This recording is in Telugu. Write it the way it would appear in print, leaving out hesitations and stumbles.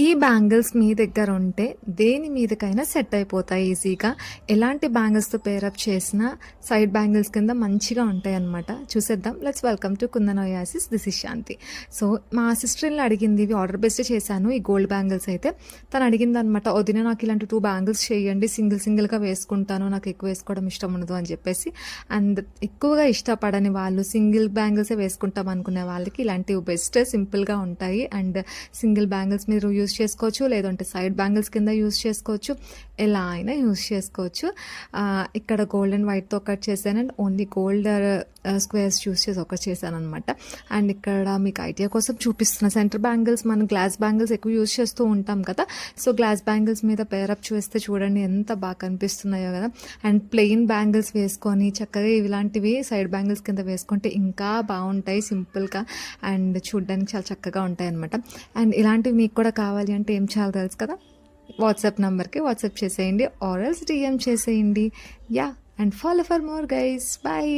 ఈ బ్యాంగిల్స్ మీ దగ్గర ఉంటే దేని మీదకైనా సెట్ అయిపోతాయి ఈజీగా. ఎలాంటి బ్యాంగిల్స్తో పేరప్ చేసినా సైడ్ బ్యాంగిల్స్ కింద మంచిగా ఉంటాయి అన్నమాట. చూసేద్దాం. Let's welcome to kundan oasis. This is Shanti. So మా సిస్టర్ అడిగింది, ఇవి ఆర్డర్ బేస్డ్ చేశాను ఈ గోల్డ్ బ్యాంగిల్స్. అయితే తను అడిగింది అనమాట, వదిన నాకు ఇలాంటి 2 బ్యాంగిల్స్ చేయండి, సింగిల్గా వేసుకుంటాను, నాకు ఎక్కువ వేసుకోవడం ఇష్టం ఉండదు అని చెప్పేసి. అండ్ ఎక్కువగా ఇష్టపడని వాళ్ళు, సింగిల్ బ్యాంగిల్సే వేసుకుంటాం అనుకునే వాళ్ళకి ఇలాంటివి బెస్ట్, సింపుల్గా ఉంటాయి. అండ్ సింగిల్ బ్యాంగిల్స్ మీరు యూజ్ చేసుకోవచ్చు, లేదంటే సైడ్ బ్యాంగిల్స్ కింద యూజ్ చేసుకోవచ్చు, ఎలా అయినా యూజ్ చేసుకోవచ్చు. ఇక్కడ గోల్డ్ అండ్ వైట్తో ఒకటి చేశాను, అండ్ ఓన్లీ గోల్డ్ స్క్వేర్స్ చూస్ చేసి ఒకటి చేశాను అనమాట. అండ్ ఇక్కడ మీకు ఐడియా కోసం చూపిస్తున్న సెంటర్ బ్యాంగిల్స్, మనం గ్లాస్ బ్యాంగిల్స్ ఎక్కువ యూజ్ చేస్తూ ఉంటాం కదా. సో గ్లాస్ బ్యాంగిల్స్ మీద పేరప్ చేస్తే చూడండి ఎంత బాగా కనిపిస్తున్నాయో కదా. అండ్ ప్లెయిన్ బ్యాంగిల్స్ వేసుకొని చక్కగా ఇలాంటివి సైడ్ బ్యాంగిల్స్ కింద వేసుకుంటే ఇంకా బాగుంటాయి, సింపుల్గా అండ్ చూడడానికి చాలా చక్కగా ఉంటాయి అనమాట. అండ్ ఇలాంటివి మీకు కూడా కావాలి అంటే ఏం చేయాలో తెలుసు కదా, వాట్సాప్ నెంబర్కి వాట్సాప్ చేసేయండి, ఆర్ ఎల్స్ డిఎం చేసేయండి. Yeah, and follow for more guys. Bye.